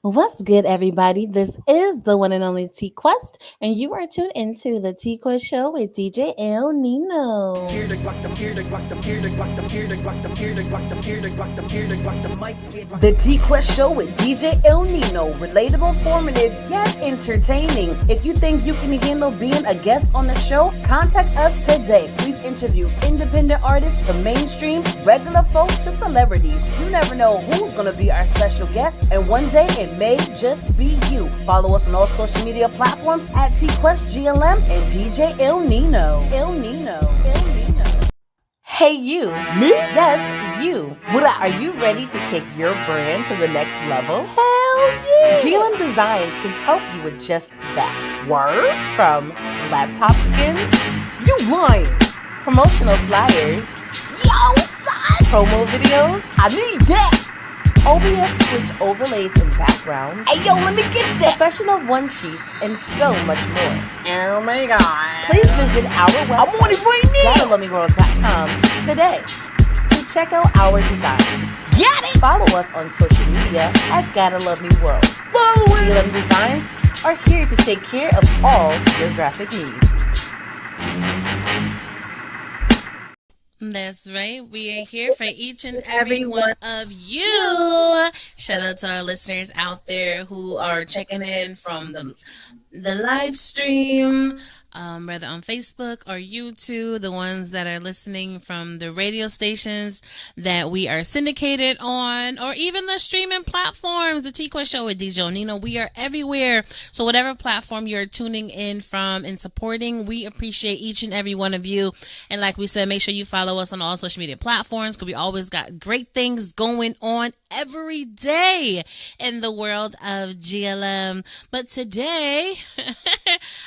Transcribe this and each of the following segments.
What's good, everybody? This is the one and only TQuest, and you are tuned into the TQuest show with DJ El Nino. The TQuest Show with DJ El Nino. Relatable, informative, yet entertaining. If you think you can handle being a guest on the show, contact us today. We've interviewed independent artists to mainstream, regular folk to celebrities. You never know who's going to be our special guest, and one day it may just be you. Follow us on all social media platforms at TQuestGLM and DJ El Nino. El Nino. El Nino. Hey you. Me? Yes, you. What up? Are you ready to take your brand to the next level? Hell yeah! GLM Designs can help you with just that. Word? From laptop skins? You lying! Promotional flyers? Yo, son! Promo videos? I need that! OBS Twitch overlays and backgrounds. Hey, yo, let me get that. Professional one sheets and so much more. Oh my god. Please visit our website, I'm on it right now, GottaLoveMeWorld.com today to check out our designs. Get it! Follow us on social media at Gotta Love Me World. Follow it! GLM Designs are here to take care of all your graphic needs. That's right. We are here for each and every one of you. Shout out to our listeners out there who are checking in from the live stream, whether on Facebook or YouTube, the ones that are listening from the radio stations that we are syndicated on, or even the streaming platforms, the TQuest Show with DJ Nino. We are everywhere. So whatever platform you're tuning in from and supporting, we appreciate each and every one of you. And like we said, make sure you follow us on all social media platforms, because we always got great things going on every day in the world of GLM. But today,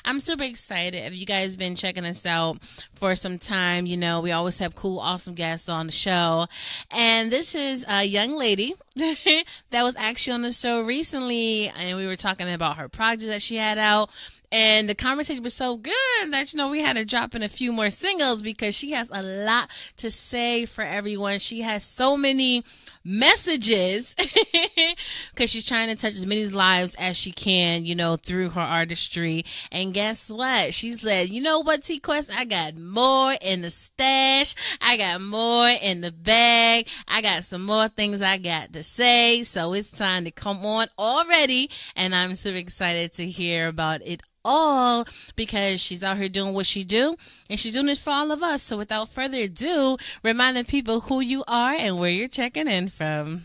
I'm super excited. If you guys been checking us out for some time, you know, we always have cool, awesome guests on the show. And this is a young lady that was actually on the show recently, and we were talking about her project that she had out. And the conversation was so good that, you know, we had to drop in a few more singles because she has a lot to say for everyone. She has so many messages because she's trying to touch as many lives as she can, you know, through her artistry. And guess what? She said, you know what, T-Quest? I got more in the stash. I got more in the bag. I got some more things I got to say. So it's time to come on already. And I'm super excited to hear about it all, because she's out here doing what she do, and she's doing it for all of us. So without further ado, reminding people who you are and where you're checking in from.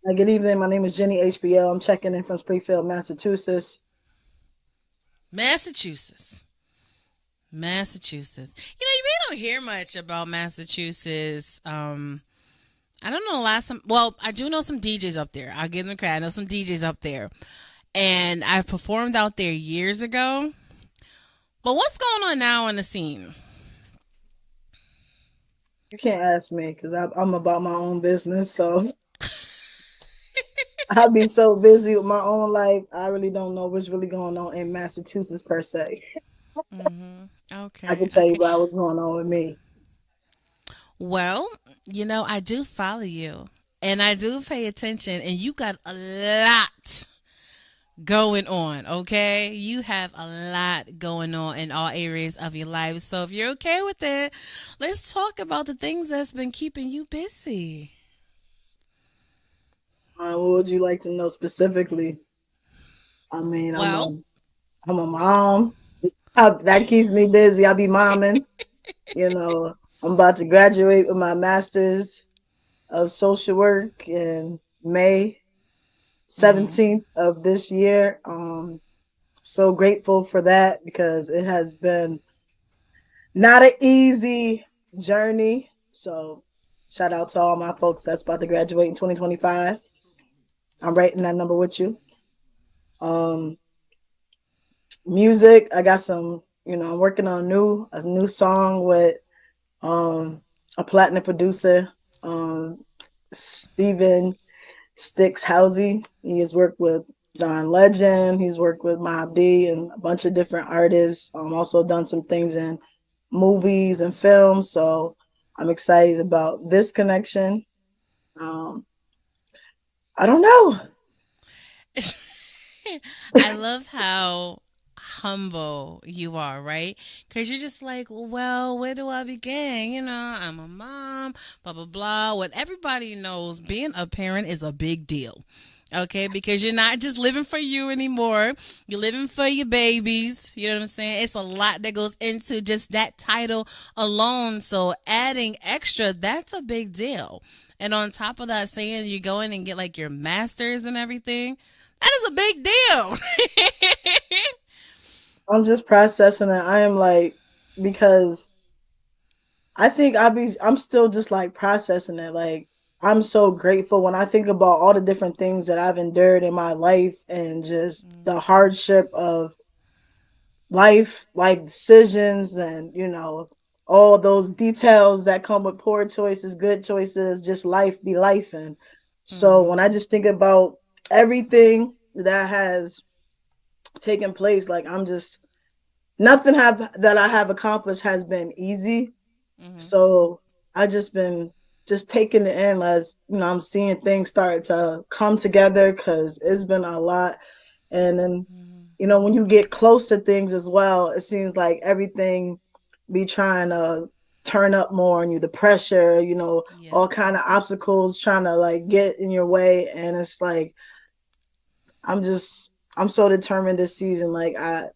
Good evening. My name is Jenny HBO. I'm checking in from Springfield, Massachusetts. Massachusetts. You know, you really don't hear much about Massachusetts. I don't know the last time. Well, I do know some DJs up there. I'll give them credit. I know some DJs up there. And I've performed out there years ago. But what's going on now on the scene? You can't ask me because I'm about my own business. So I'll be so busy with my own life. I really don't know what's really going on in Massachusetts per se. Okay. I can tell you about what's going on with me. Well, you know, I do follow you. And I do pay attention. And you got a lot going on, okay? You have a lot going on in all areas of your life. So if you're okay with it, let's talk about the things that's been keeping you busy. What would you like to know specifically? I mean, well, I'm a mom. That keeps me busy. I be momming. You know, I'm about to graduate with my master's of social work in May 17th of this year. So grateful for that, because it has been not an easy journey. So shout out to all my folks that's about to graduate in 2025. I'm writing that number with you. Music, I got some, you know, I'm working on a new song with a platinum producer, Steven Sticks Housey. He has worked with John Legend. He's worked with Mobb D and a bunch of different artists. Also done some things in movies and films. So I'm excited about this connection. I don't know. I love how humble you are, right? Because you're just like, well, where do I begin? I'm a mom, blah, blah, blah. What everybody knows, being a parent is a big deal. Okay, because you're not just living for you anymore. You're living for your babies. You know what I'm saying? It's a lot that goes into just that title alone. So adding extra, that's a big deal. And on top of that, saying you go in and get like your masters and everything, that is a big deal. I'm just processing it. I am like, because I think I'm still just like processing it. Like, I'm so grateful when I think about all the different things that I've endured in my life and just the hardship of life decisions, and all those details that come with poor choices, good choices, just life be life. And so Hmm. when I just think about everything that has taken place, like, I'm just nothing have that I have accomplished has been easy. Hmm. So I just been just taking it in as I'm seeing things start to come together, because it's been a lot. And then when you get close to things as well, it seems like everything be trying to turn up more on you, the pressure, Yep. all kind of obstacles trying to like get in your way. And it's like I'm so determined this season. Like, I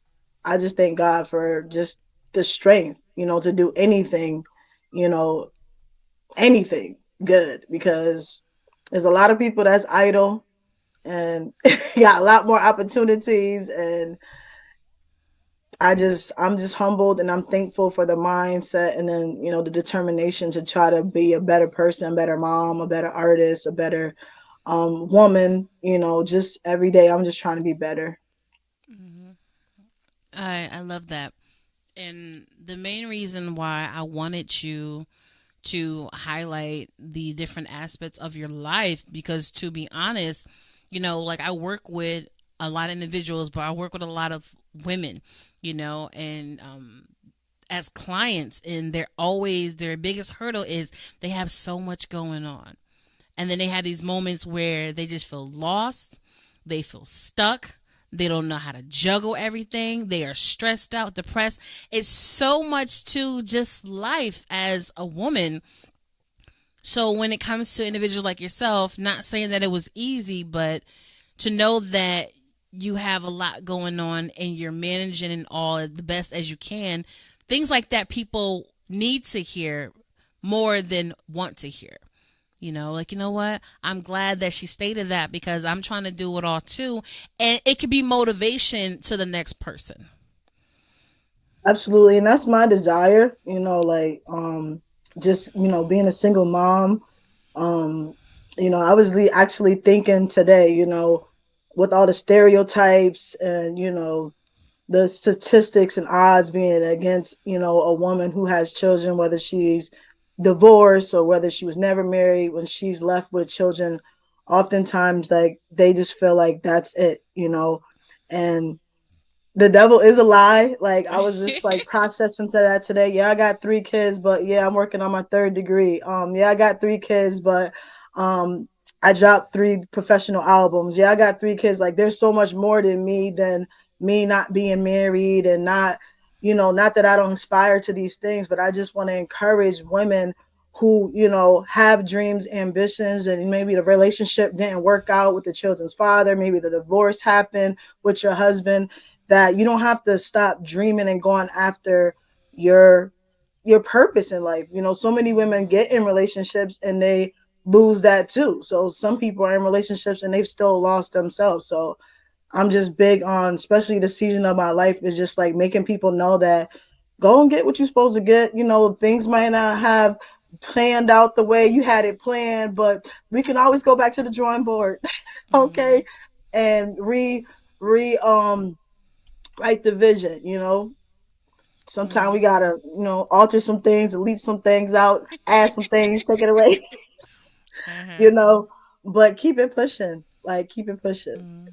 just thank God for just the strength, to do anything, you know, anything good, because there's a lot of people that's idle and got a lot more opportunities. And I'm just humbled, and I'm thankful for the mindset, and then the determination to try to be a better person, a better mom, a better artist, a better woman. Just every day I'm just trying to be better. Hmm. I love that. And the main reason why I wanted you to highlight the different aspects of your life, because to be honest, like I work with a lot of individuals, but I work with a lot of women, and as clients, and they're always their biggest hurdle is they have so much going on. And then they have these moments where they just feel lost, they feel stuck, they don't know how to juggle everything, they are stressed out, depressed. It's so much to just life as a woman. So when it comes to individuals like yourself, not saying that it was easy, but to know that you have a lot going on and you're managing it all the best as you can, things like that people need to hear more than want to hear. Like, what? I'm glad that she stated that, because I'm trying to do it all too. And it could be motivation to the next person. Absolutely, and that's my desire. Like, just being a single mom. Um, I was actually thinking today, with all the stereotypes and the statistics and odds being against a woman who has children, whether she's divorced or whether she was never married, when she's left with children, oftentimes like they just feel like that's it. And the devil is a lie. Like, I was just like processing to that today. Yeah, I got 3 kids, but yeah, I'm working on my third degree. Yeah, I got 3 kids, but um I dropped 3 professional albums. Yeah, I got 3 kids. Like, there's so much more than me not being married, and not, not that I don't aspire to these things, but I just want to encourage women who, have dreams, ambitions, and maybe the relationship didn't work out with the children's father, maybe the divorce happened with your husband, that you don't have to stop dreaming and going after your your purpose in life. So many women get in relationships and they lose that too. So some people are in relationships and they've still lost themselves. So I'm just big on, especially the season of my life, is just like making people know that go and get what you're supposed to get. Things might not have planned out the way you had it planned, but we can always go back to the drawing board. Hmm. Okay. And write the vision. Sometimes Hmm. we gotta, alter some things, delete some things out, add some things, take it away. you Uh-huh. know but keep it pushing, like, keep it pushing.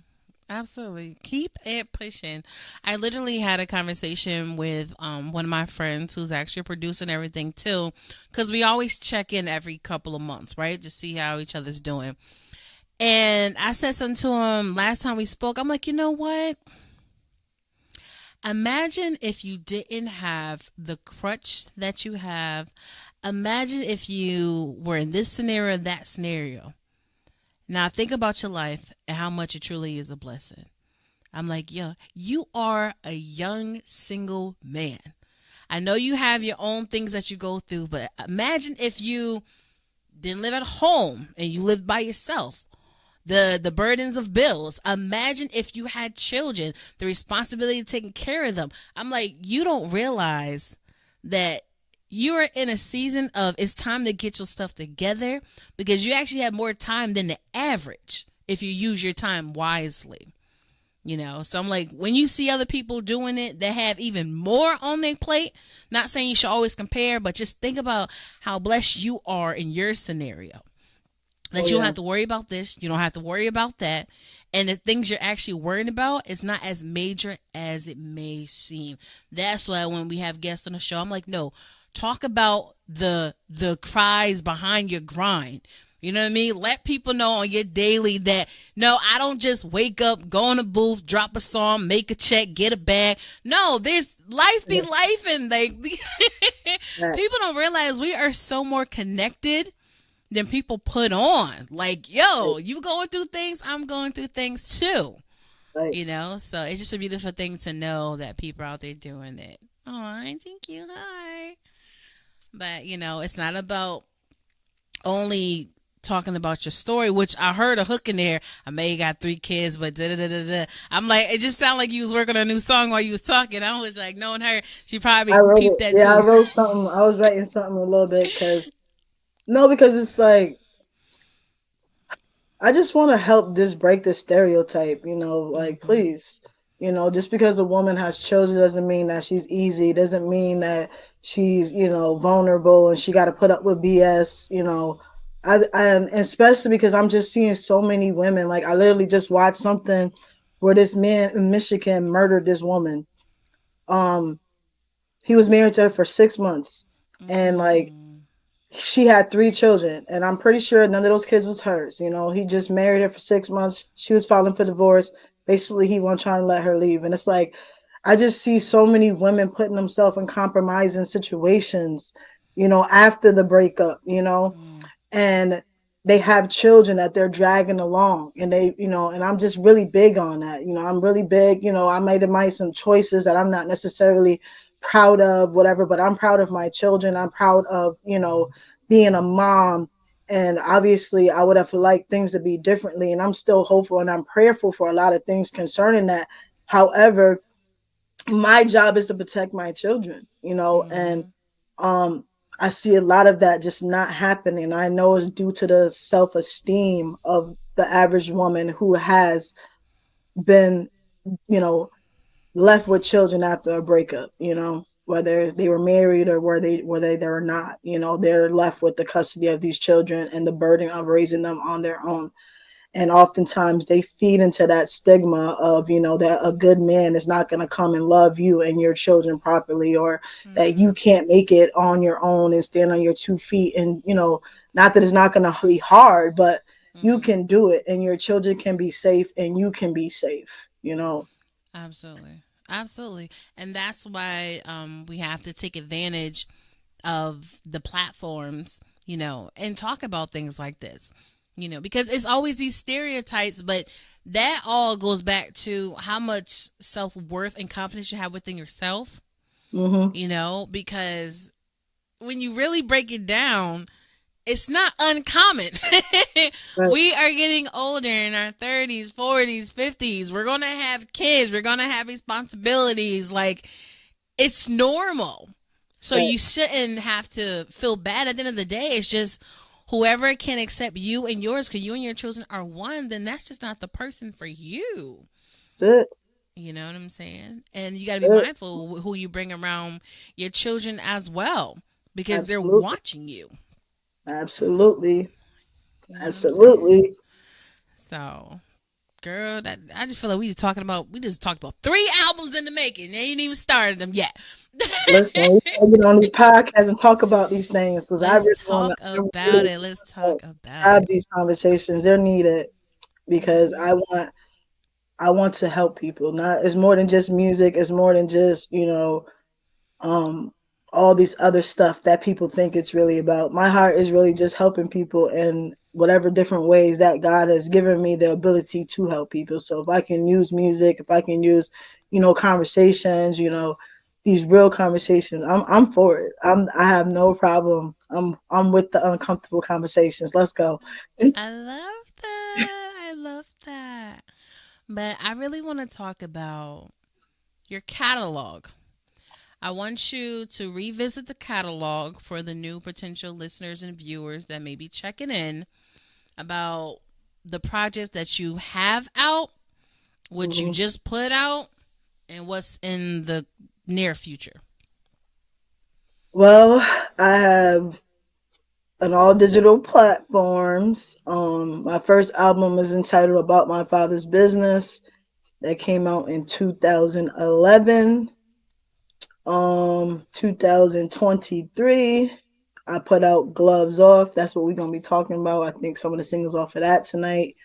Absolutely. Keep it pushing. I literally had a conversation with one of my friends who's actually producing everything too, because we always check in every couple of months, right? Just see how each other's doing. And I said something to him last time we spoke. I'm like, you know what? Imagine if you didn't have the crutch that you have. Imagine if you were in this scenario, that scenario. Now think about your life and how much it truly is a blessing. I'm like, yo, you are a young single man. I know you have your own things that you go through, but imagine if you didn't live at home and you lived by yourself. The burdens of bills. Imagine if you had children, the responsibility of taking care of them. I'm like, you don't realize that you are in a season of it's time to get your stuff together because you actually have more time than the average if you use your time wisely. So I'm like, when you see other people doing it that have even more on their plate, not saying you should always compare, but just think about how blessed you are in your scenario. That you don't have to worry about this, you don't have to worry about that. And the things you're actually worrying about is not as major as it may seem. That's why when we have guests on the show, I'm like, no, talk about the cries behind your grind. You know what I mean? Let people know on your daily that, no, I don't just wake up, go in a booth, drop a song, make a check, get a bag. No, there's life be life. And people don't realize we are so more connected than people put on. Like, yo, you going through things, I'm going through things too. Right. So it's just a beautiful thing to know that people are out there doing it. Oh, thank you. Hi. But, it's not about only talking about your story, which I heard a hook in there. I may have got 3 kids, but da da da da. I'm like, it just sounded like you was working on a new song while you was talking. I was like, knowing her, she probably I wrote peeped it. that Yeah, I too. wrote something. I was writing something a little bit because it's like I just want to help just break the stereotype, like Mm-hmm. please, just because a woman has children doesn't mean that she's easy, doesn't mean that she's, vulnerable and she got to put up with BS. And especially because I'm just seeing so many women. Like I literally just watched something where this man in Michigan murdered this woman. Um, he was married to her for 6 months, and like Mm. she had 3 children, and I'm pretty sure none of those kids was hers. He just married her for 6 months. She was filing for divorce. Basically, he wasn't trying to let her leave. And it's like, I just see so many women putting themselves in compromising situations, after the breakup, Mm. and they have children that they're dragging along, and and I'm just really big on that. I'm really big. I made some choices that I'm not necessarily proud of, whatever, but I'm proud of my children. I'm proud of, being a mom. And obviously I would have liked things to be differently, and I'm still hopeful and I'm prayerful for a lot of things concerning that. However, my job is to protect my children, and Mm-hmm. um I see a lot of that just not happening. I know it's due to the self-esteem of the average woman who has been, you know, left with children after a breakup, whether they were married or were they not, they're left with the custody of these children and the burden of raising them on their own. And oftentimes they feed into that stigma of, that a good man is not going to come and love you and your children properly, or that Mm-hmm. you can't make it on your own and stand on your 2 feet. And not that it's not going to be hard, but you Mm-hmm. can do it and your children can be safe and you can be safe. Absolutely. Absolutely. And that's why we have to take advantage of the platforms, and talk about things like this, because it's always these stereotypes, but that all goes back to how much self worth and confidence you have within yourself, Hmm. because when you really break it down, it's not uncommon. Right. We are getting older in our 30s, 40s, 50s. We're going to have kids. We're going to have responsibilities. Like, it's normal. So Right. you shouldn't have to feel bad at the end of the day. It's just whoever can accept you and yours, because you and your children are one, then that's just not the person for you. That's it. You know what I'm saying? And you got to be That's it. mindful who you bring around your children as well, because they're Absolutely. watching you. Absolutely. You know what I'm saying? Absolutely. So, girl, I just feel like we just talked about 3 albums in the making. They ain't even started them yet. Listen, we gotta get on these podcasts and talk about these things because I Let's really want talk to about it. Let's talk about have it. these conversations. They're needed. because Hmm. I want to help people. Not it's more than just music. It's more than just um all these other stuff that people think it's really about. My heart is really just helping people in whatever different ways that God has given me the ability to help people. So if I can use music, if I can use, conversations, these real conversations, I'm for it. I have no problem. I'm with the uncomfortable conversations. Let's go. I love that. I love that. But I really want to talk about your catalog. I want you to revisit the catalog for the new potential listeners and viewers that may be checking in about the projects that you have out, what you Mhm. just put out, and what's in the near future. Well, I have on all digital platforms. My first album is entitled About My Father's Business. That came out in 2011. 2023, I put out Gloves Off. That's what we're gonna be talking about. I think some of the singles off of that tonight.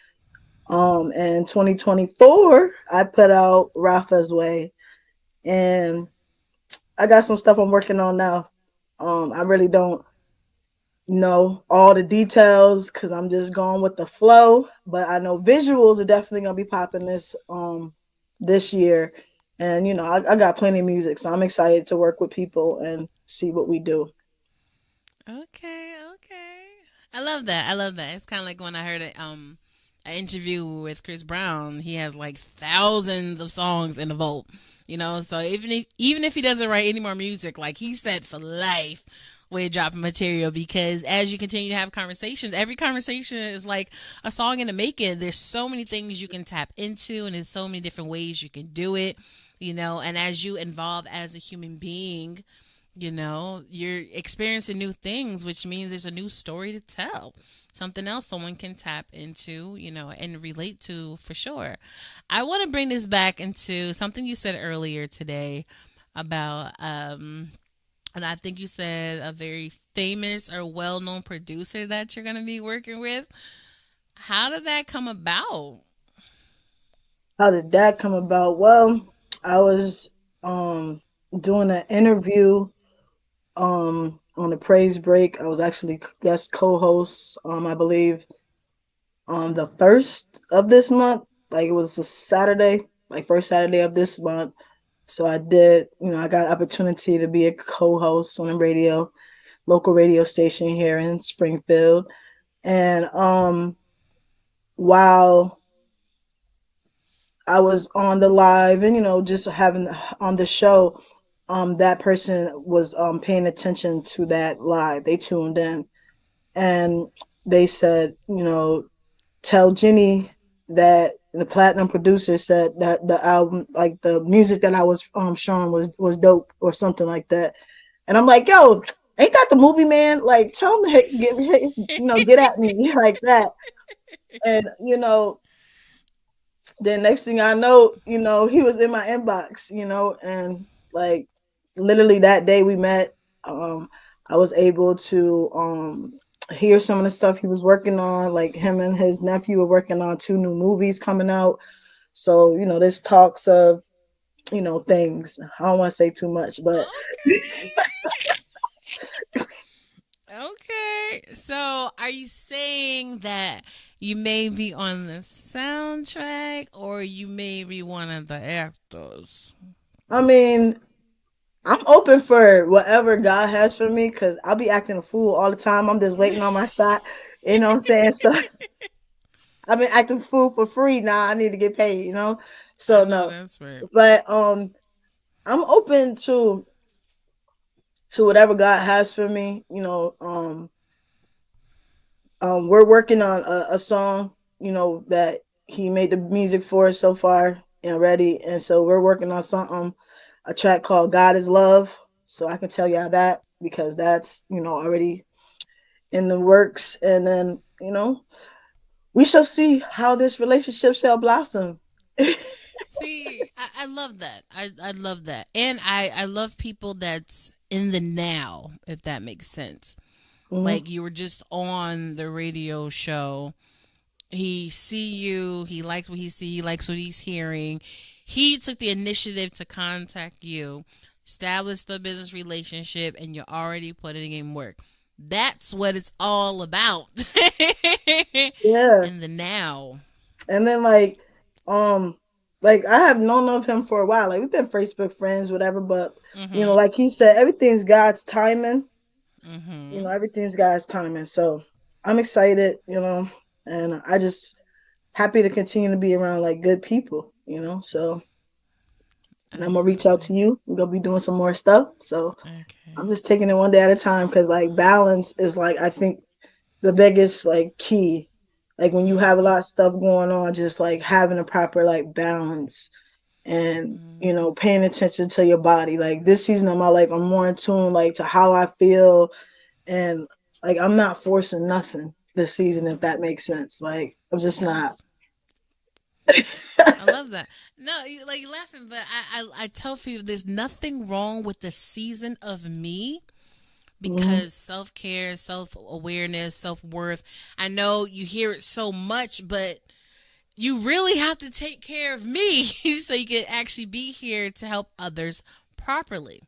In 2024, I put out Rafa's Way, and I got some stuff I'm working on now. I really don't know all the details because I'm just going with the flow. But I know visuals are definitely gonna be popping this year, and I got plenty of music, so I'm excited to work with people and see what we do. Okay, okay. I love that. I love that. It's kind of like when I heard an interview with Chris Brown. He has like thousands of songs in the vault, So even if he doesn't write any more music, like he's set for life with dropping material because as you continue to have conversations, every conversation is like a song in the making. There's so many things you can tap into, and there's so many different ways you can do it, And as you evolve as a human being, you're experiencing new things, which means there's a new story to tell, something else someone can tap into, and relate to for sure. I want to bring this back into something you said earlier today about, and I think you said a very famous or well known producer that you're going to be working with. How did that come about? How did that come about? Well, I was um doing an interview on the praise break. I was actually guest co-host, I believe, on the first of this month. Like it was a Saturday, like first Saturday of this month. So I did, I got an opportunity to be a co-host on a local radio station here in Springfield. And while I was on the live and just having on the show, that person was paying attention to that live. They tuned in and they said, tell Jenny that the platinum producer said that the album, like the music that I was showing was dope or something like that. And I'm like, yo, ain't that the movie man? Like, tell him, hey, get at me like that. And then next thing I know, he was in my inbox, and like literally that day we met. I was able to hear some of the stuff he was working on. Like him and his nephew were working on two new movies coming out. So, there's talks of, things. I don't want to say too much, but Okay. Okay. So, are you saying that you may be on the soundtrack or you may be one of the actors? I mean, I'm open for whatever God has for me because I'll be acting a fool all the time. I'm just waiting on my shot. You know what I'm saying? So I've been acting a fool for free. Now I need to get paid, I So know no. that's right. But I'm open to whatever God has for me. We're working on a song, that he made the music for so far and ready. And so we're working on something, a track called God is Love. So I can tell y'all that because that's, already in the works. And then, we shall see how this relationship shall blossom. See, I love that. I love that. And I love people that's in the now, if that makes sense. Mhm. Like you were just on the radio show He see you. He likes what he see. He likes what he's hearing. He took the initiative to contact you, establish the business relationship, and you're already putting in work. That's what it's all about. Yeah. In the now. And then um I have known of him for a while. Like we've been Facebook friends, whatever, but Mhm. like he said, everything's God's timing. Mhm. Everything's God's timing. So I'm excited, and I just happy to continue to be around like good people. So and I'm gonna reach out Absolutely. to you. We're gonna be doing some more stuff. So I'm Okay. just taking it one day at a time because like balance is like I think the biggest like key. Like when you have a Mhm. lot of stuff going on, just like having a proper like balance and Mhm. paying attention to your body. Like this season of my life, I'm more in tune like to how I feel and like I'm not forcing nothing this season if that makes sense. Like I'm just not. Yes. I love that. No, you like you're laughing, but I tell people there's nothing wrong with the season of me Mhm. because self care, self awareness, self worth. I know you hear it so much, but you really have to take care of me so you can actually be here to help others properly.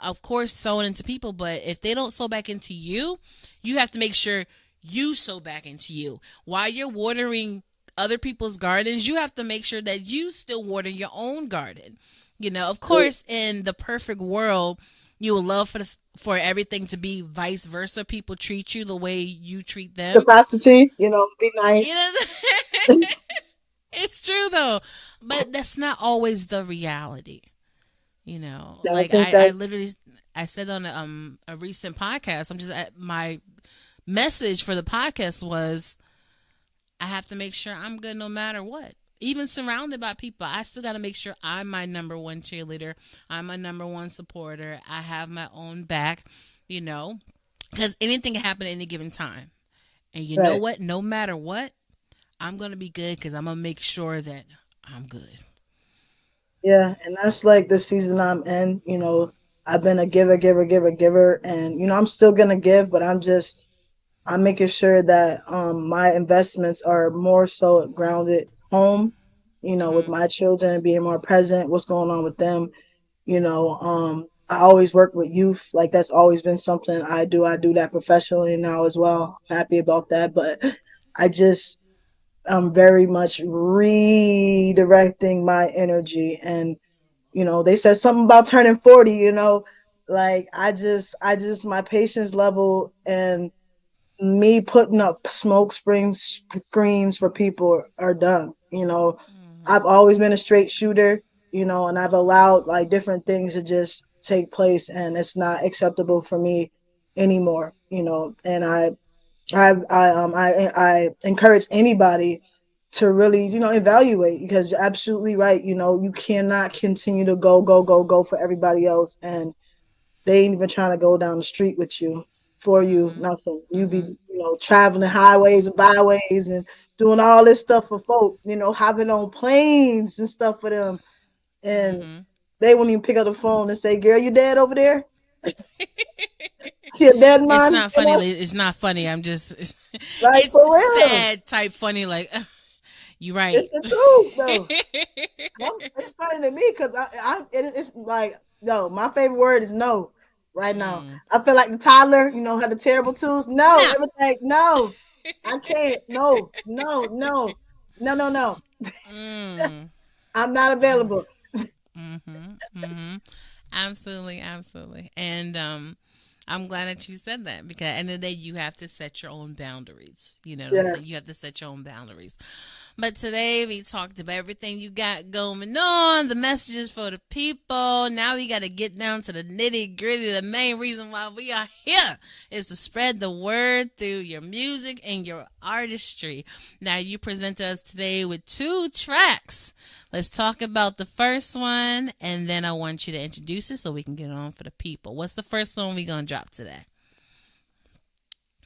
Of course, sewing into people, but if they don't sew back into you, you have to make sure you sew back into you. While you're watering other people's gardens, you have to make sure that you still water your own garden. Of course, in the perfect world, you would love for everything to be vice versa. People treat you the way you treat them. Capacity, be You nice. know, it's true though, but that's not always the reality. I Like think I that's literally I said on a recent podcast. I'm just at my message for the podcast was I have to make sure I'm good no matter what. Even surrounded by people, I still got to make sure I'm my number one cheerleader. I'm my number one supporter. I have my own back, you know, because anything can happen at any given time. And you know right. what? No matter what, I'm going to be good because I'm going to make sure that I'm good. Yeah, and that's like the season I'm in. I've been a giver, giver, giver, giver, and I'm still gonna give, but I'm making sure that my investments are more so grounded home. With Mm-hmm. my children, being more present, what's going on with them. I always work with youth. Like that's always been something I do. I do that professionally now as well. I'm happy about that, but I just I'm very much redirecting my energy and they said something about turning 40, like my patience level and me putting up smoke screens for people are done. I've Mm-hmm. always been a straight shooter, and I've allowed like different things to just take place and it's not acceptable for me anymore, and I encourage anybody to really, evaluate because you're absolutely right. You cannot continue to go, go, go, go for everybody else. And they ain't even trying to go down the street with you for you, Mm-hmm. nothing. You be, Mm-hmm. traveling highways and byways and doing all this stuff for folk, hopping on planes and stuff for them. And Mm-hmm. they won't even pick up the phone and say, girl, you dead over there? Your dead It's man, not funny. It's not funny. I'm just. like It's for real. sad type funny. Like you It's right. the truth though. It's funny to me because it's like no. My favorite word is no. Right now, mm. I feel like the toddler. Had the terrible tools. No, No. everything. No, I can't. No, no, no, no, no, no. mm. I'm not available. Mm-hmm. Mm-hmm. Absolutely. Absolutely. And I'm glad that you said that because at the end of the day, you have to set your own boundaries. You know what I'm saying? You Yes. have to set your own boundaries. But today we talked about everything you got going on, the messages for the people. Now we got to get down to the nitty gritty. The main reason why we are here is to spread the word through your music and your artistry. Now you present us today with two tracks. Let's talk about the first one, and then I want you to introduce it so we can get on for the people. What's the first one we gonna drop today?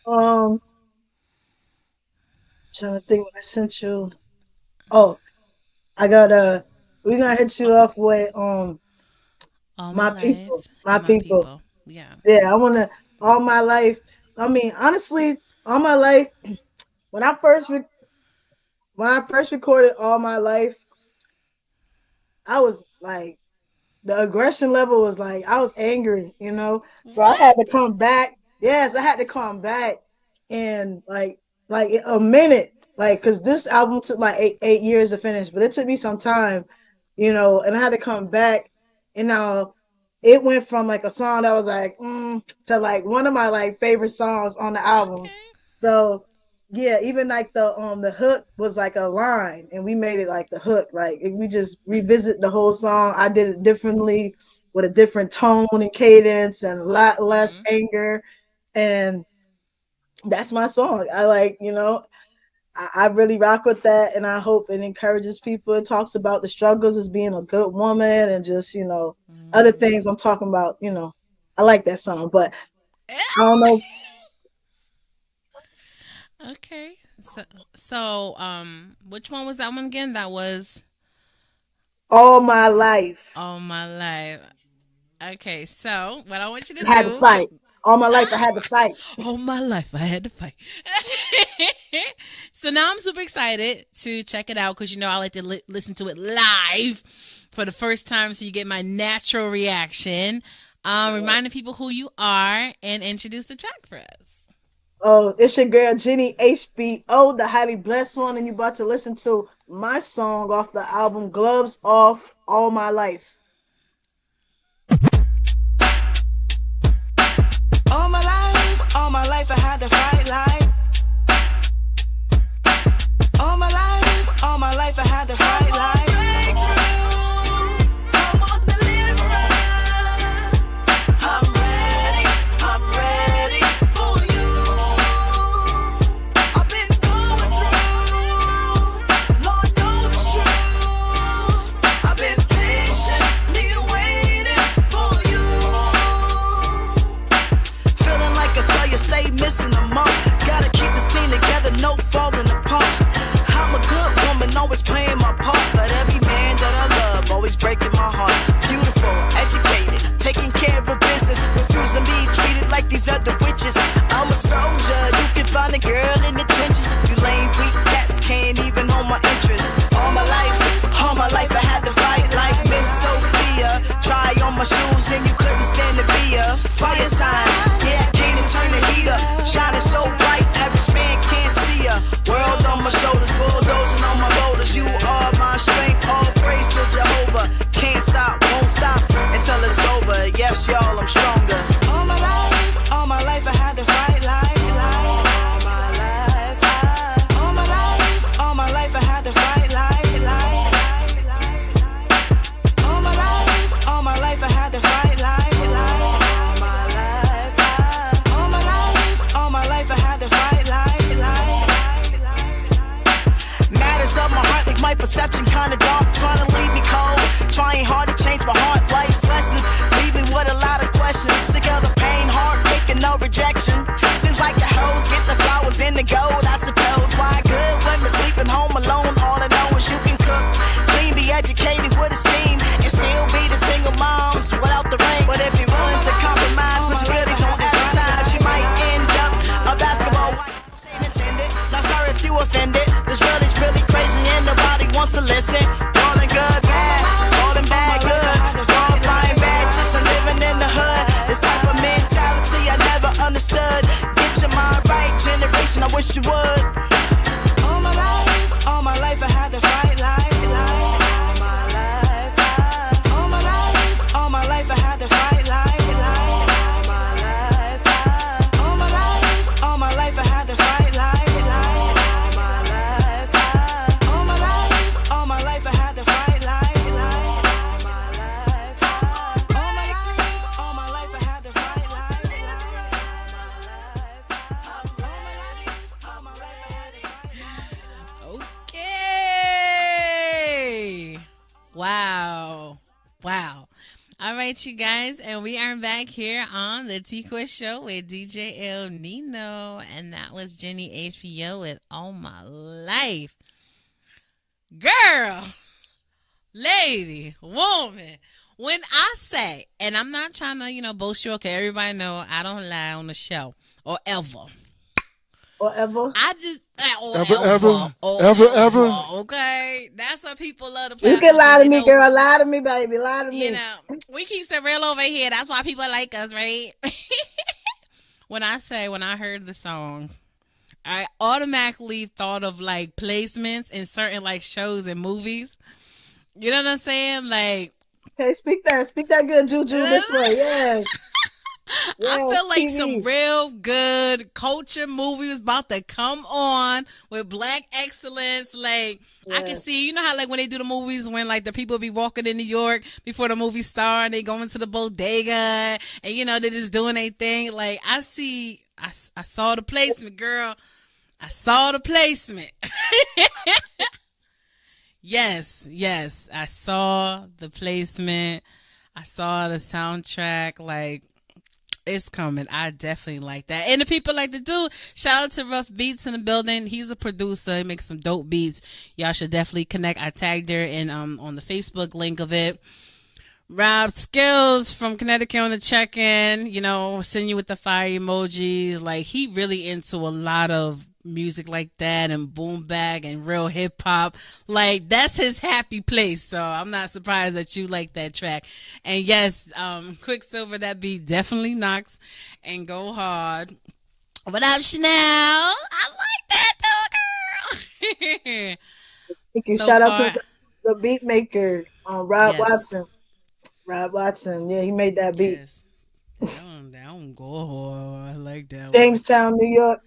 Um, trying to think what I sent you. Oh, I got we're gonna hit you off with All my my people. life My and my people. people. Yeah. Yeah, I wanna all my life. I mean, honestly, all my life when I first when I first recorded All My Life, I was like, the aggression level was like, I was angry, you know. So I had to What? come back. Yes, I had to come back and like a minute, like because this album took like eight years to finish, but it took me some time, you know. And I had to come back, and now it went from like a song that was like to like one of my like favorite songs on the album. Okay. So yeah, even like the hook was like a line, and we made it like the hook. Like we just revisit the whole song. I did it differently with a different tone and cadence and a lot less Mm-hmm. anger, and that's my song. I like, you know, I really rock with that, and I hope it encourages people. It talks about the struggles as being a good woman and just, you know, other Mm-hmm. things I'm talking about. You know, I like that song, but I don't know. Okay. Which one was that one again? That was All my life, All My Life. Okay, so what I want you to I had to do. fight. All my life, I had to fight. All my life, I had to fight. So now I'm super excited to check it out because I like to listen to it live for the first time, so you get my natural reaction. Reminding people who you are and introduce the track for us. Oh, it's your girl Jenny HBO, the highly blessed one, and you about to listen to my song off the album Gloves Off, All My Life. All my life I had to fight like. All my life I had to fight like. Missing a month, gotta keep this team together, no falling apart. I'm a good woman, always playing my part, but every man that I love always breaking my heart. Beautiful, educated, taking care of business, refusing to be treated like these other witches. I'm a soldier, you can find a girl in the trenches. You lame weak cats can't even hold my interests. All my life I had to fight like Miss Sophia. Try on my shoes and you couldn't stand to be a fire sign. Yeah, came to turn the heat up, shining so bright, average man can't see ya. World on my shoulders, bulldozing on my boulders. You are my strength, all praise to Jehovah. Can't stop, won't stop until it's over. Yes, y'all, I'm stronger. All my life I had to fight like. All my life I had to fight like. All my life I had to fight like. All my life I had to fight like. Matters of my heart make my perception kinda dark. Trying to leave me cold, trying hard to change my heart. Life's lessons leave me with a lot of questions. Sick of the pain, heartache, and no rejection. Seems like the hoes get the flowers in the gold, I suppose. Why good women sleeping home alone? All I know is you can cook, clean, be educated with esteem, and still be the single moms without the ring. But if you're willing to compromise, put your goodies on advertise, you might end up a basketball wife. Ain't intended. Not sorry if you offended. This world is really crazy and nobody wants to listen. Falling good, bad, falling bad, good. Fall flying bad, just I'm living in the hood. This type of mentality I never understood. Get your mind right, generation, I wish you would. All my life I had to fight like. All my life I had to fight like. All my life I had to fight like. All my life I had to fight like. All my life I had to fight like. Okay. Wow. Wow. All right, you guys, and we are back here on the TQuest show with DJ El Nino, and that was Jenny HBO with All My Life. Girl, lady, woman, when I say, and I'm not trying to, boast you, okay, everybody know I don't lie on the show or ever. Or ever. I just Ever. okay. That's what people love to You play can lie to because me, girl. Lie to me, baby. Lie to me. we keep it real over here. That's why people like us, right? When I heard the song, I automatically thought of like placements in certain like shows and movies. You know what I'm saying? Like, okay, speak that good juju this way. Yes. I feel like TV. some real good culture movies about to come on with black excellence. Like, I can see, you know how like when they do the movies when like the people be walking in New York before the movie star and they go into the bodega and you know they're just doing their thing. Like I saw the placement, girl. I saw the placement. Yes, I saw the placement. I saw the soundtrack. Like, it's coming. I definitely like that. And the people like to do, shout out to Rough Beats in the building. He's a producer. He makes some dope beats. Y'all should definitely connect. I tagged her in on the Facebook link of it. Rob Skills from Connecticut on the check-in. You know, send you with the fire emojis. Like, he really into a lot of music like that and boom bag and real hip hop. Like, that's his happy place. So I'm not surprised that you like that track. And yes, Quicksilver, that beat definitely knocks and go hard. What up, Chanel? I like that though, girl. Thank you. Shout out to the beat maker, Rob Watson. Rob Watson, yeah, he made that beat. Yes. That one go hard. I like that Jamestown, New York.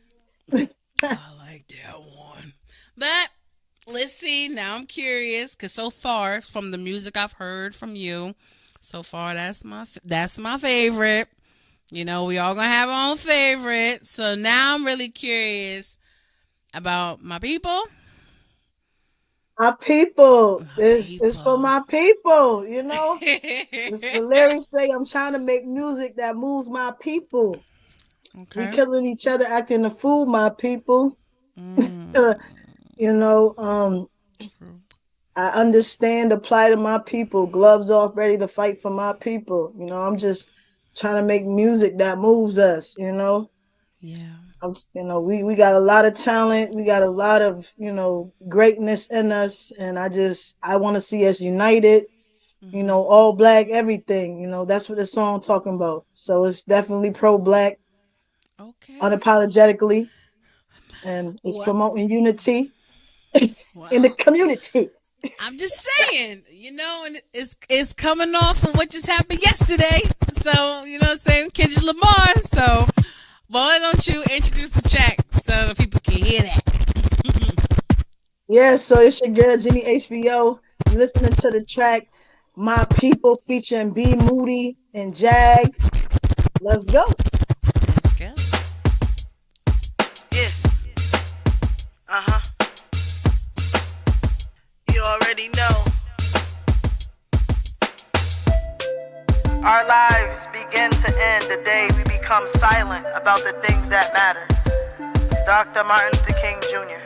I like that one. But let's see. Now I'm curious because so far from the music I've heard from you, so far that's my favorite. You know, we all gonna have our own favorite. So now I'm really curious about my people. My people. This is for my people, you know. The lyrics say I'm trying to make music that moves my people. Okay. We killing each other, acting a fool, my people. You know, I understand the plight of my people. Gloves off, ready to fight for my people. You know, I'm just trying to make music that moves us, you know. Yeah. You know, we got a lot of talent. We got a lot of, you know, greatness in us. And I want to see us united, you know, all black, everything. You know, that's what the song talking about. So it's definitely pro-black, unapologetically. And it's promoting unity in the community. I'm just saying, you know, and it's coming off of what just happened yesterday. So, you know what I'm saying? Kendrick Lamar. So, why don't you introduce the track so the people can hear that? Yeah, so it's your girl, Jenny HBO. You're listening to the track My People featuring B Moody and Jag. Let's go. Let's go. Yeah. Uh-huh. You already know. Our lives begin to end the day we become silent about the things that matter. Dr. Martin Luther King Jr.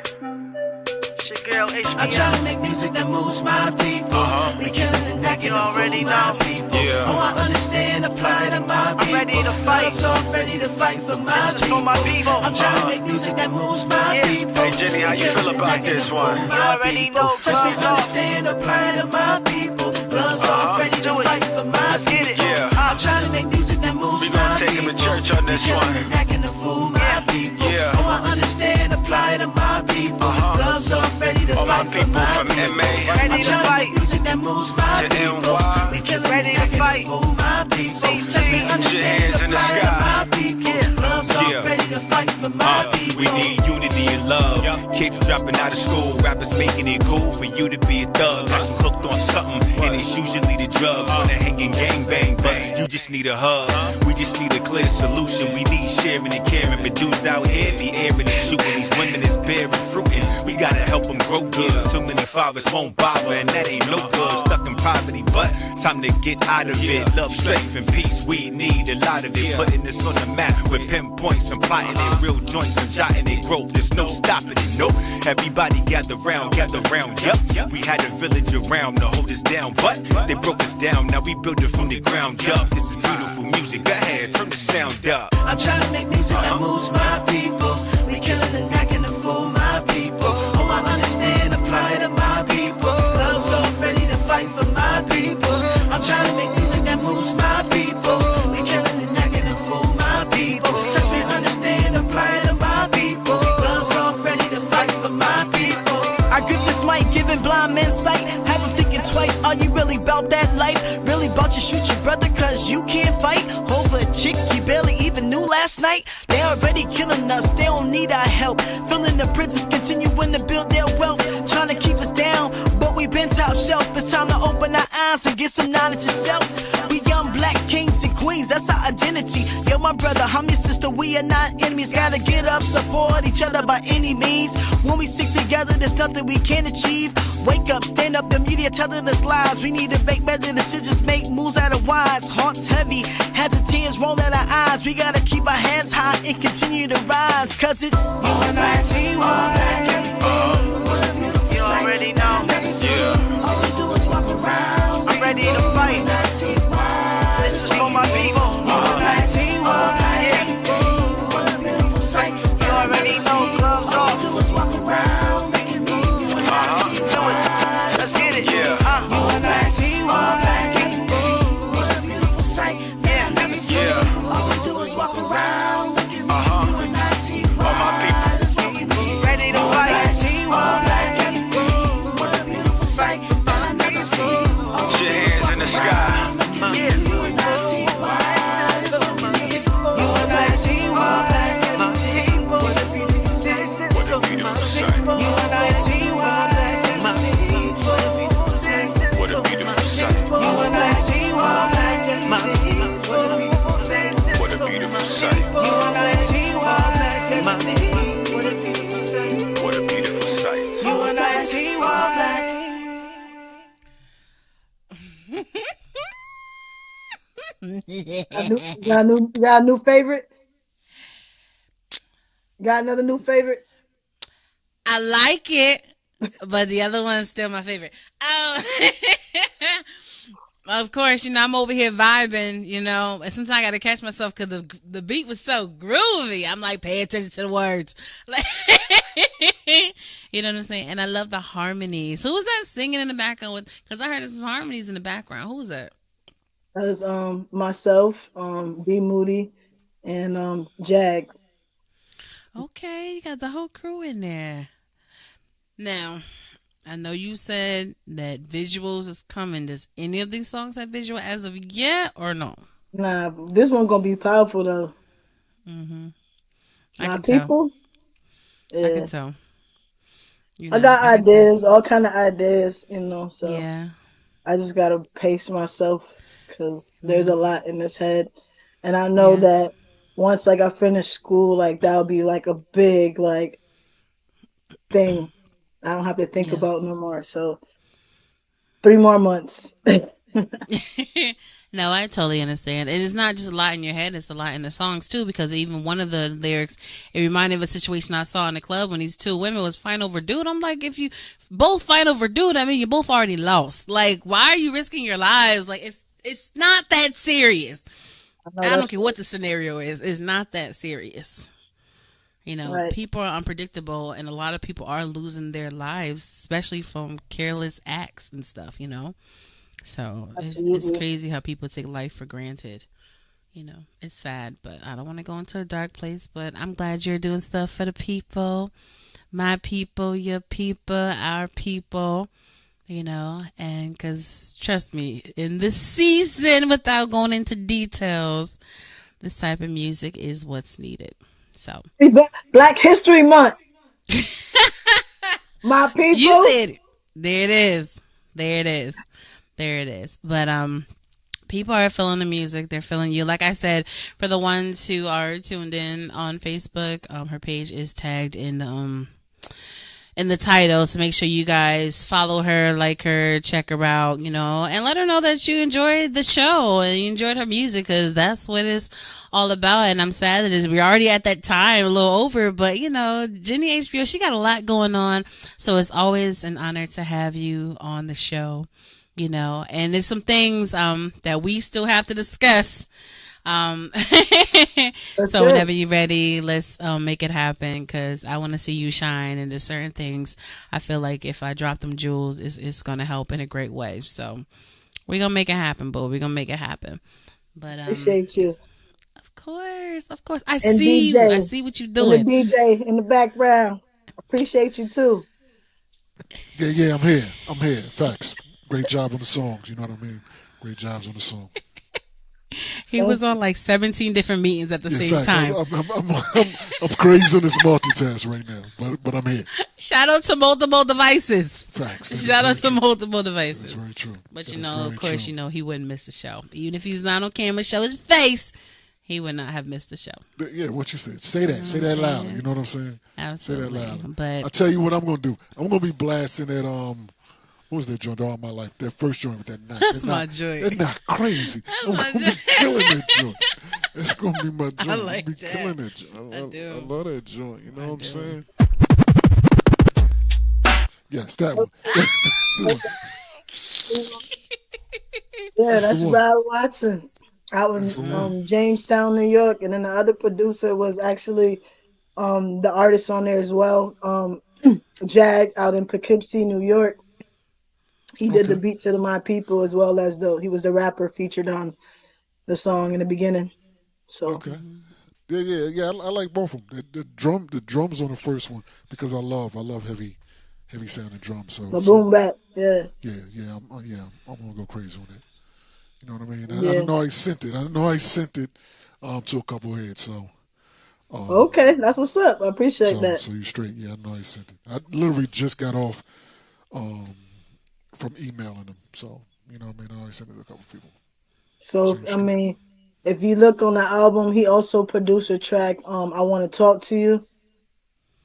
It's your girl, HBO. I'm trying to make music that moves my people. We killing and acting You already know. Yeah. Oh, I understand the plight of my people. I'm ready to fight. So I'm ready to fight for my This is for my people. I'm trying to make music that moves my people. Hey Jenny, how you feel about this one? You already know. Trust me, Gloves off. understand the plight of my people. Gloves off, ready to fight for my people. Yeah. I'm trying to make music that moves We my gonna take people. him to church on this one. Acting a fool, my people. Yeah. Oh, I understand the plight of my people. Gloves off, ready to All my fight for people my from people. MA Ready to fight. Music that moves my to people. NY. We killing Ready to acting a fight. fool, my people. Trust me, Put your understand hands the in the plight of sky. my people. Gloves Yeah. off, ready to fight for my people. We need unity and love. Kids dropping out of school, rappers making it cool for you to be a thug. Got you hooked on something, and it's usually the drug. Wanna hang and gang bang, but you just need a hug. We just need a clear solution. We need sharing and caring. But dudes out here be airing and shooting. These women is bearing fruit, and we gotta help them grow good. Too many fathers won't bother, and that ain't no good. Stuck in poverty, but time to get out of it. Love, strength, and peace. We need a lot of it. Putting this on the map with pinpoints and plotting it. Real joints and jotting it. Growth, there's no stopping it. Nope. Everybody gather round. Yep. We had a village around to hold us down, but they broke us down. Now we built it from the ground up. This is beautiful music. Go ahead, turn the sound up. I'm trying to make music that moves my people. We killing and acting a fool, my people. Oh, I understand, apply to my people. Love's all ready to fight for my people. I'm trying to make music that moves my people. We killing and acting a fool, my people. Trust me, understand, apply to my people. Love's all ready to fight for my people. I grip this mic, giving blind men sight. Have them thinking twice, are you really about that life? Really about to shoot your brother cause you can't fight? Over a chick you barely even knew last night? They already killing us, they don't need our help. Filling the prisons, continuing to build their wealth. Trying to keep us down, but we been top shelf. It's time to open our eyes and get some knowledge yourself. We young black kings and queens, that's our identity. Yo, my brother, I'm your sister, we are not enemies. Gotta get up, support each other by any means. When we stick together, there's nothing we can't achieve. Wake up, stand up, the media telling us lies. We need to make better decisions, make moves out of wise. Hearts heavy, heads and tears rolling out our eyes. We gotta keep our heads high and continue to rise. Cause it's UNITY. You already know. All we do is walk around. I'm ready to fight. This is for my people. UNITY. Yeah. You already know. Gloves All off. we do is walk around. Making moves. Do it. Let's get it. UNITY. What a beautiful sight. Yeah. All we do is walk around. Making moves. UNITY. That's what we need. Ready to fight. UNITY. What a beautiful sight. I never seen. Put your hands in the sky. What a beautiful sight. What a beautiful sight. What a beautiful sight. Got a new favorite? Got another new favorite? I like it, but the other one's still my favorite. Of course, I'm over here vibing, and sometimes I got to catch myself because the beat was so groovy. I'm like, pay attention to the words. Like, you know what I'm saying? And I love the harmonies. Who was that singing in the background with? Because I heard some harmonies in the background. Who was that? That was myself, B Moody, and Jag. Okay, you got the whole crew in there. Now, I know you said that visuals is coming. Does any of these songs have visual as of yet or no? Nah, this one gonna be powerful though. Mm-hmm. My people. I can tell. I got ideas, all kind of ideas, so yeah. I just gotta pace myself because there's a lot in this head. And I know that once I finish school, that'll be a big thing I don't have to think about no more. So 3 more months. No, I totally understand. And it's not just a lot in your head, it's a lot in the songs too, because even one of the lyrics, it reminded me of a situation I saw in the club when these 2 women was fighting over dude. I'm like, if you both fight over dude, I mean, you both already lost. Like, why are you risking your lives? Like, it's not that serious. I don't care what the scenario is. It's not that serious. Right. People are unpredictable, and a lot of people are losing their lives, especially from careless acts and stuff, So it's crazy how people take life for granted. It's sad, but I don't want to go into a dark place, but I'm glad you're doing stuff for the people, my people, your people, our people, and because trust me, in this season, without going into details, this type of music is what's needed. So Black History Month. My people. You said it. There it is. There it is. There it is. But people are feeling the music. They're feeling you. Like I said, for the ones who are tuned in on Facebook, her page is tagged in the title, so make sure you guys follow her, like her, check her out, and let her know that you enjoyed the show and you enjoyed her music, because that's what it's all about. And I'm sad that we're already at that time, a little over, but Jenny HBO, she got a lot going on, so it's always an honor to have you on the show, and there's some things that we still have to discuss Um, That's so it. whenever you're ready, let's make it happen because I want to see you shine. And there's certain things I feel like if I drop them jewels, it's gonna help in a great way. So we're gonna make it happen, boo. We're gonna make it happen. But Appreciate you. of course, of course, I And see DJ you. I see what you're and the doing. DJ in the background. Appreciate you too. Yeah, yeah, I'm here. I'm here. Facts. Great job on the songs. You know what I mean? Great jobs on the song. He Thank was you. on like 17 different meetings at the Yeah, same facts. time. I'm crazy on this multitask right now, but I'm here. Shout out to multiple devices. Facts. That is Shout out very to true. multiple That's devices. very true. But That you is know, of very course, true. you know he wouldn't miss the show. Even if he's not on camera, show his face, he would not have missed the show. Yeah, what you said. Say that. Say what I'm that louder. saying? You know what I'm saying? Say that Absolutely. louder. I But tell you what I'm gonna do. I'm gonna be blasting that what was that joint all my life? That first joint with that knock. That's that my knock, joint. That knock crazy. I'm my gonna be joint. killing that joint. That's gonna be my joint. like I'm be that. killing that joint. I do. I love that joint. You know what I'm do. saying? Yes, that one. Yeah, That's that's the one. Rob Watson out in That's the one. Jamestown, New York, and then the other producer was actually the artist on there as well. Jag out in Poughkeepsie, New York. He did the Okay. beat to the My People as well as he was the rapper featured on the song in the beginning. So Okay. Yeah, yeah, yeah. I like both of them. The drums on the first one because I love heavy sounding drums. the boom bap, yeah, I'm gonna go crazy on it. You know what I mean? I yeah. don't know I sent it. I don't know I sent it to a couple heads. Okay, that's what's up. I appreciate that. So you straight. Yeah, I know I sent it. I literally just got off um, from emailing them. So you know what I mean. I already sent it to a couple people. So So you I straight. mean, if you look on the album, he also produced a track. I want to talk to you.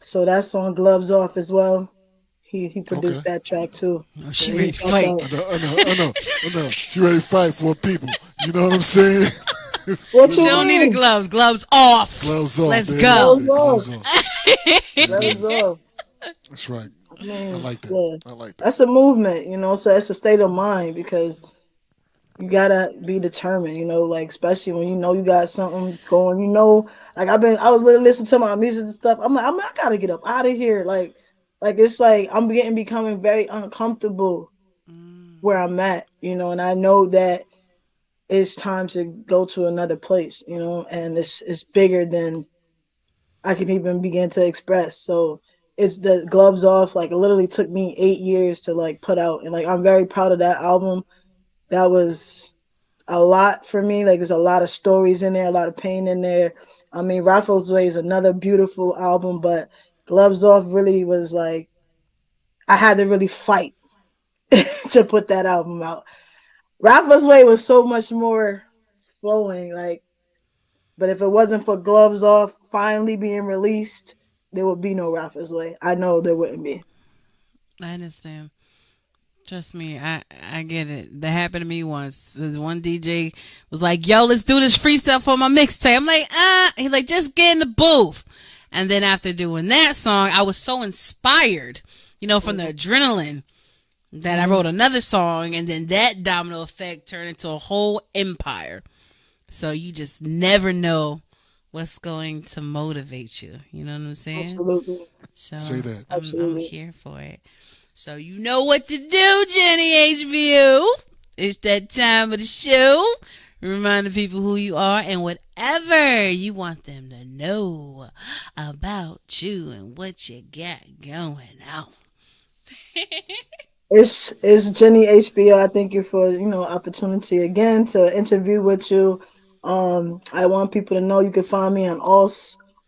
So that's on Gloves Off as well. He Okay. produced that track too. oh, she And ready he to talked fight. about I know. She ready to fight for people. You know what I'm saying? what She you don't need the mean? gloves. Gloves off. Gloves off. Let's There it go. is. Gloves Gloves off. There it Gloves is. off. That's right. I I mean, like that. yeah, I like that. that's a movement, So it's a state of mind because you gotta be determined, like especially when you know you got something going, like I was literally listening to my music and stuff. I gotta get up out of here, like it's like I'm becoming very uncomfortable where I'm at, and I know that it's time to go to another place, and it's bigger than I can even begin to express. So it's the Gloves Off. Like it literally took me 8 years to like put out, and like I'm very proud of that album. That was a lot for me. Like there's a lot of stories in there, a lot of pain in there. I mean, Raphael's Way is another beautiful album, but Gloves Off really was like I had to really fight to put that album out. Raphael's Way was so much more flowing, like, but if it wasn't for Gloves Off finally being released, there would be no Raphael's Way. I know there wouldn't be. I understand. Trust me, I get it. That happened to me once. This one DJ was like, "Yo, let's do this freestyle for my mixtape." I'm like, "Ah." He's like, "Just get in the booth." And then after doing that song, I was so inspired, from the adrenaline that I wrote another song, and then that domino effect turned into a whole empire. So you just never know what's going to motivate you. You know what I'm saying? Absolutely. So Say that. I'm Absolutely. here for it. So you know what to do, Jenny HBO. It's that time of the show. Remind the people who you are and whatever you want them to know about you and what you got going on. It's Jenny HBO. I thank you for opportunity again to interview with you. I want people to know you can find me on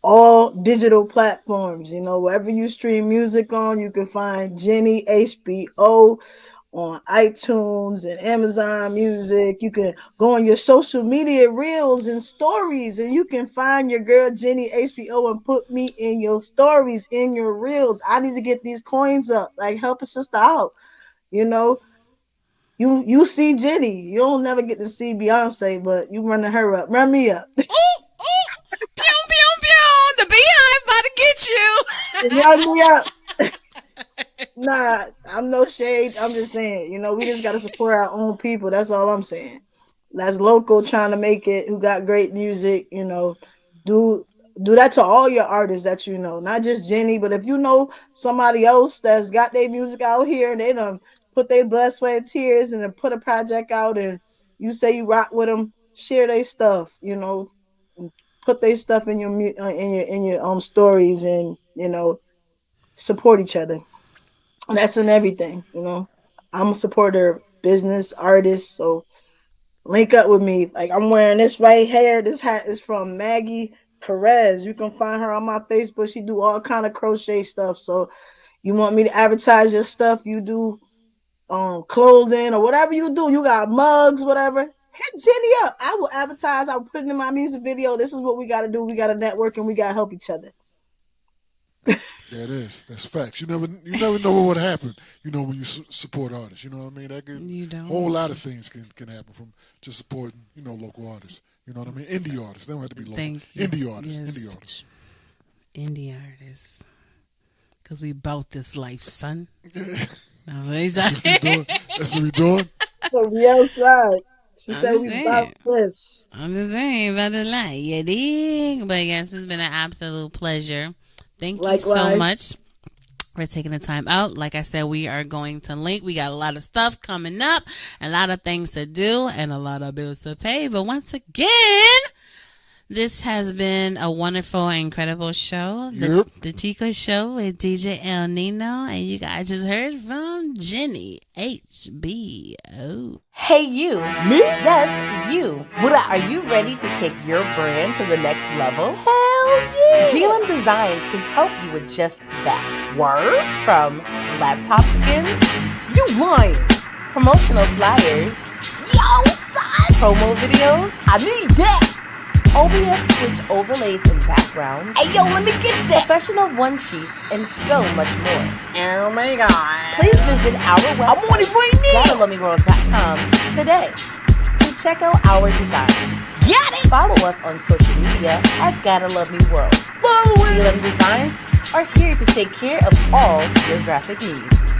all digital platforms. Wherever you stream music on, you can find Jenny HBO on iTunes and Amazon Music. You can go on your social media reels and stories, and you can find your girl Jenny HBO and put me in your stories, in your reels. I need to get these coins up. Like help a sister out. You know, you see Jenny. You don't never get to see Beyonce, but you running her up. Run me up. Ooh, ooh, pew, pew, pew. The beehive about to get you. Run me up. Nah, I'm no shade. I'm just saying, we just gotta support our own people. That's all I'm saying. that's local trying to make it, who got great music, you know, do that to all your artists that you know, not just Jenny, but if you know somebody else that's got their music out here and they done put their blood, sweat, and tears and then put a project out and you say you rock with them, share their stuff, you know, put their stuff in your stories and, you know, support each other. And that's in everything, you know. I'm a supporter of business, artists, so link up with me. Like I'm wearing this right here. This hat is from Maggie Perez. You can find her on my Facebook. She do all kind of crochet stuff. So you want me to advertise your stuff? You do clothing or whatever you do. You got mugs, whatever. Hit Jenny up. I will advertise. I'll put it in my music video. This is what we got to do. We got to network and we got to help each other. Yeah, it is. That's facts. You never know what would happen. You know, when you support artists. You know what I mean? That could a whole lot of things can happen from just supporting, you know, local artists. You know what I mean? Indie artists. They don't have to be local. Indie artists. Yes. Indie artists. Indie artists. Because we bout this life, son. That's what we doing. That's what we doing. So we outside. She said we about this. I'm just saying about the life. You dig? But yes, it's been an absolute pleasure. Thank you so much for taking the time out. Like I said, we are going to link. We got a lot of stuff coming up, a lot of things to do, and a lot of bills to pay. But once again, this has been a wonderful, incredible show. The TQuest Show with DJ El Nino. And you guys just heard from Jenny HBO. Hey, you. Me? Yes, you. Are you ready to take your brand to the next level? Hell yeah. GLM Designs can help you with just that. Word? From laptop skins? You lying. Promotional flyers? Yo, son! Promo videos? I need that. OBS Twitch overlays and backgrounds. Hey, yo, let me get that. Professional one sheets and so much more. Oh my God. Please visit our website, I'm on it right now. GottaLoveMeWorld.com today to check out our designs. Get it! Follow us on social media at Gotta Love Me World. Follow it! GLM Designs are here to take care of all your graphic needs.